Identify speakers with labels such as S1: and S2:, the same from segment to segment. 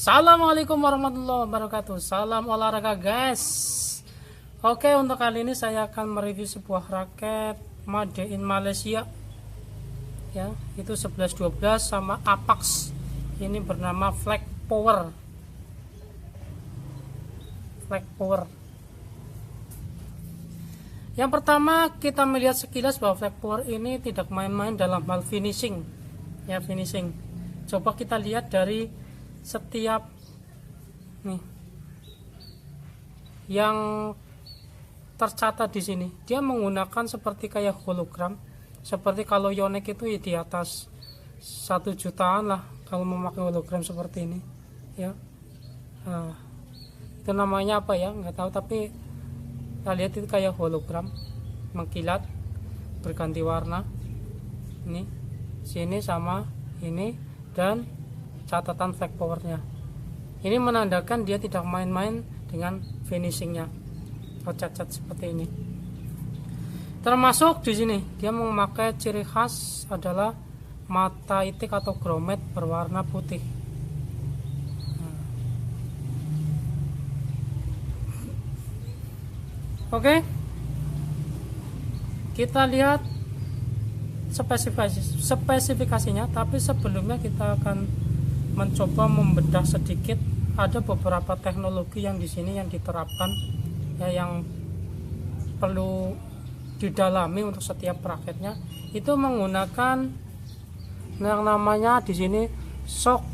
S1: Assalamualaikum warahmatullahi wabarakatuh. Salam olahraga guys. Oke, untuk kali ini saya akan mereview sebuah raket made in Malaysia ya, itu 1112 sama Apax. Ini bernama Flag Power. Yang pertama, kita melihat sekilas bahwa Flag Power ini tidak main-main dalam hal finishing ya, finishing. Coba kita lihat dari setiap nih yang tercatat di sini, dia menggunakan seperti kayak hologram, seperti kalau Yonex itu ya di atas 1 jutaan lah kalau memakai hologram seperti ini ya. Nah, itu namanya apa ya, nggak tahu, tapi kita lihat itu kayak hologram mengkilat berganti warna. Ini sini sama ini, dan catatan Flag Powernya ini menandakan dia tidak main-main dengan finishingnya atau cat-cat seperti ini. Termasuk di sini dia memakai ciri khas adalah mata itik atau grommet berwarna putih. Oke, kita lihat spesifikasinya, tapi sebelumnya kita akan mencoba membedah sedikit. Ada beberapa teknologi yang di sini yang diterapkan ya, yang perlu didalami untuk setiap raketnya. Itu menggunakan yang namanya di sini shock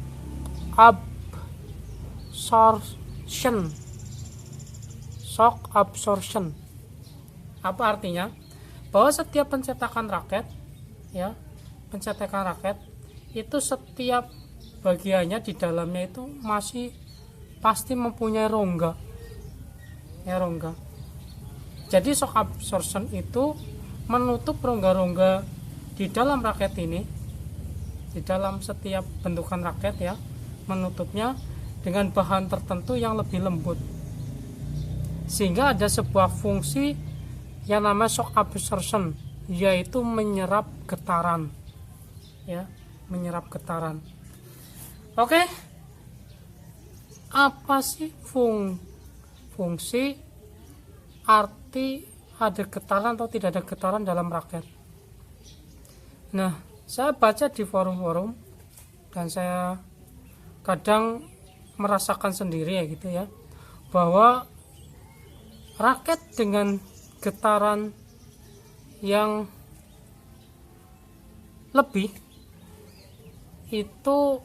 S1: absorption. Apa artinya? Bahwa setiap pencetakan raket ya, pencetakan raket itu setiap bagiannya di dalamnya itu masih pasti mempunyai rongga ya, rongga. Jadi shock absorption itu menutup rongga-rongga di dalam raket ini, di dalam setiap bentukan raket ya, menutupnya dengan bahan tertentu yang lebih lembut, sehingga ada sebuah fungsi yang namanya shock absorption, yaitu menyerap getaran ya, menyerap getaran. Oke, apa sih fungsi arti ada getaran atau tidak ada getaran dalam raket? Nah, saya baca di forum-forum dan saya kadang merasakan sendiri ya gitu ya, bahwa raket dengan getaran yang lebih itu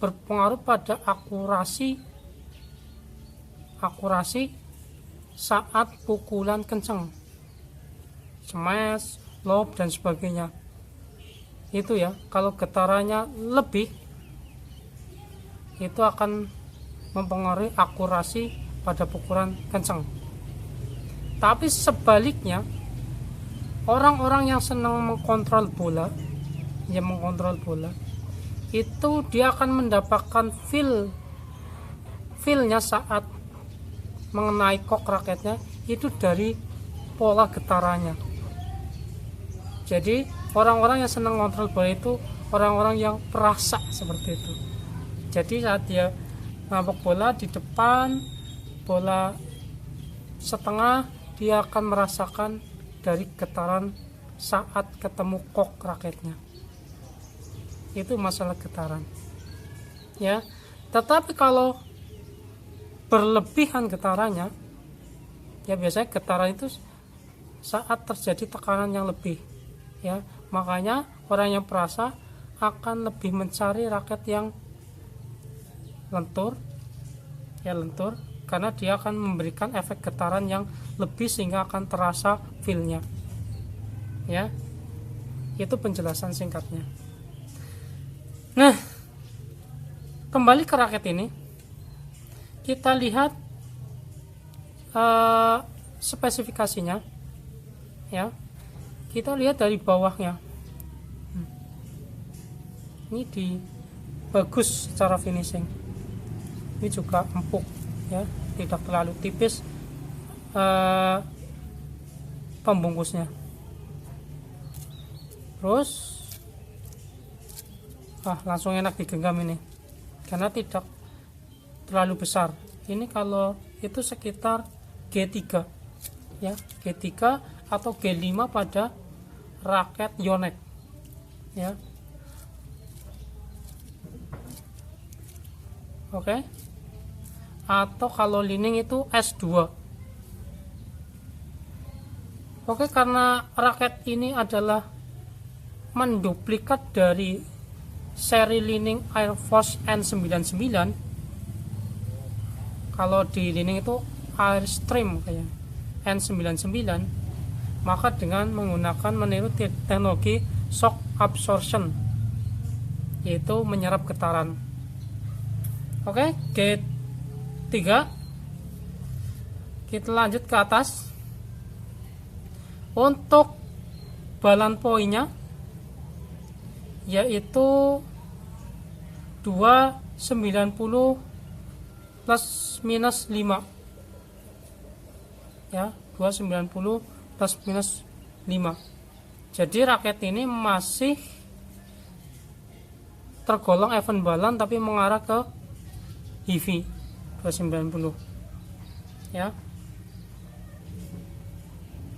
S1: berpengaruh pada akurasi saat pukulan kencang, smash, lob dan sebagainya. Itu ya, kalau getarannya lebih itu akan mempengaruhi akurasi pada pukulan kencang. Tapi sebaliknya, orang-orang yang senang mengkontrol bola itu dia akan mendapatkan feel-nya saat mengenai kok raketnya itu dari pola getarannya. Jadi orang-orang yang senang kontrol bola itu orang-orang yang perasa seperti itu. Jadi saat dia nabok bola di depan, bola setengah, dia akan merasakan dari getaran saat ketemu kok raketnya. Itu masalah getaran ya. Tetapi kalau berlebihan getarannya ya, biasanya getaran itu saat terjadi tekanan yang lebih ya, makanya orang yang perasa akan lebih mencari raket yang lentur karena dia akan memberikan efek getaran yang lebih sehingga akan terasa feel-nya ya. Itu penjelasan singkatnya. Nah, kembali ke raket ini, kita lihat spesifikasinya ya. kita lihat dari bawahnya. Ini bagus secara finishing. Ini juga empuk ya, tidak terlalu tipis pembungkusnya. Terus langsung enak digenggam ini karena tidak terlalu besar. Ini kalau itu sekitar G3 ya, G3 atau G5 pada raket Yonex ya. Oke. Atau kalau Li-Ning itu S2. Oke, karena raket ini adalah menduplikat dari seri Li-Ning Air Force N99. Kalau di Li-Ning itu Airstream kayak N99, maka dengan menggunakan meniru teknologi shock absorption, yaitu menyerap getaran. Oke, G3. Kita lanjut ke atas. Untuk balan poinnya yaitu 290 plus minus 5 ya, 290 plus minus 5. Jadi raket ini masih tergolong event balan tapi mengarah ke heavy 290 ya.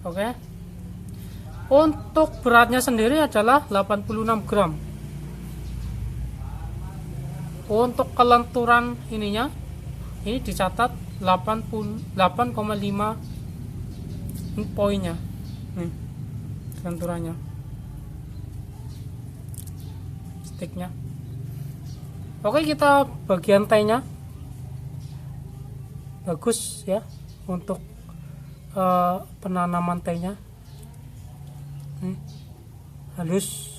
S1: Oke. Untuk beratnya sendiri adalah 86 gram. Untuk kelenturan ininya ini dicatat 8,5 poinnya. Nih, kelenturannya. Sticknya. Oke, kita bagian T-nya bagus ya untuk penanaman T-nya. Halus.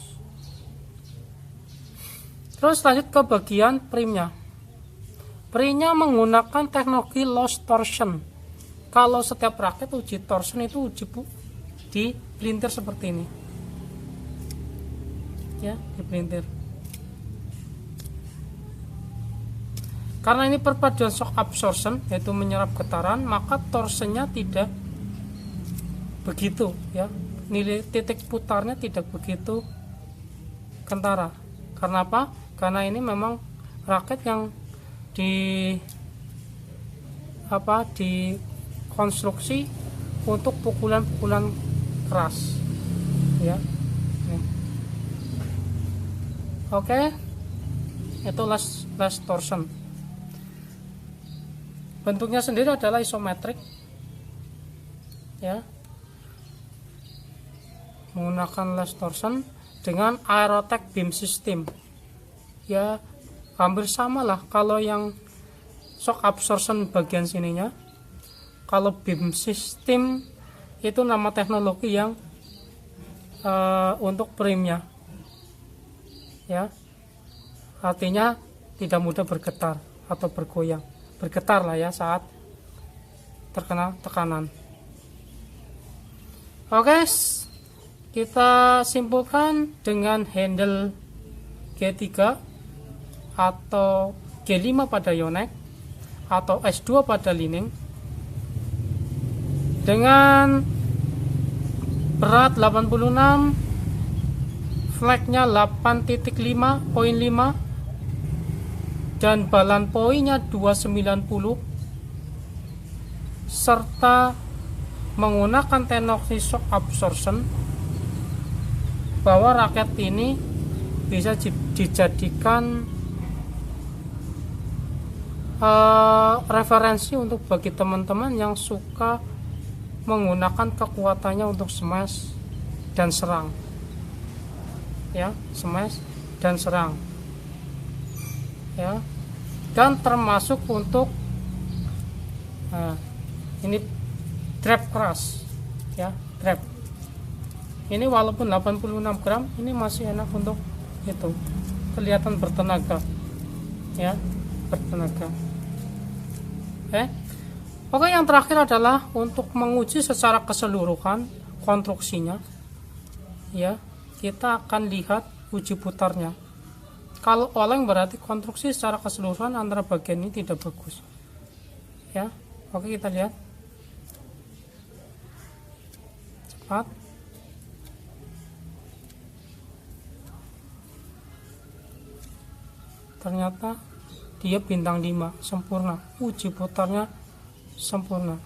S1: Terus lanjut ke bagian primnya. Primnya menggunakan teknologi loss torsion. Kalau setiap raket uji torsion itu uji di pelintir seperti ini ya, di pelintir. Karena ini perpaduan shock absorption, yaitu menyerap getaran, maka torsionnya tidak begitu ya, nilai titik putarnya tidak begitu kentara. Karena apa? Karena ini memang raket yang dikonstruksi untuk pukulan-pukulan keras ya. Nih. Oke, itu last torsion. Bentuknya sendiri adalah isometrik ya, menggunakan last torsion dengan Aerotech beam system ya, hampir sama lah. Kalau yang shock absorption bagian sininya, kalau beam system itu nama teknologi yang untuk primnya ya, artinya tidak mudah bergetar atau bergoyang, bergetar lah ya saat terkena tekanan. Oke, kita simpulkan dengan handle G3 atau G5 pada Yonex atau S2 pada Li-Ning dengan berat 86, flagnya 8.5.5 dan balan poinnya 290 serta menggunakan teknologi shock absorption, bahwa raket ini bisa dijadikan referensi untuk bagi teman-teman yang suka menggunakan kekuatannya untuk smash dan serang ya, smash dan serang ya, dan termasuk untuk ini trap keras ya, trap ini walaupun 86 gram ini masih enak untuk itu, kelihatan bertenaga ya, bertenaga. Oke, yang terakhir adalah untuk menguji secara keseluruhan konstruksinya ya, kita akan lihat uji putarnya. Kalau oleng berarti konstruksi secara keseluruhan antara bagian ini tidak bagus. Ya, oke, kita lihat. Cepat. Ternyata dia bintang 5, sempurna. Uji putarnya sempurna.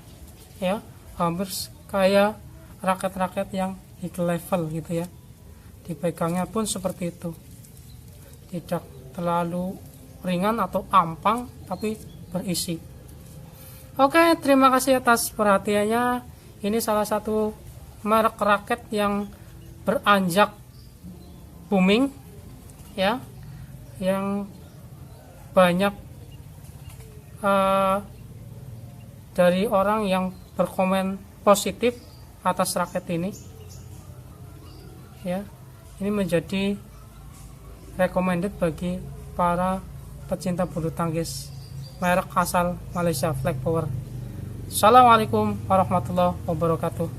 S1: Ya, hampir kayak raket-raket yang high level gitu ya. Dipegangnya pun seperti itu. Tidak terlalu ringan atau ampang, tapi berisi. Oke, terima kasih atas perhatiannya. Ini salah satu merek raket yang beranjak booming ya, yang banyak dari orang yang berkomen positif atas raket ini ya. Ini menjadi recommended bagi para pecinta bulu tangkis, merek asal Malaysia, Flag Power. Assalamualaikum warahmatullahi wabarakatuh.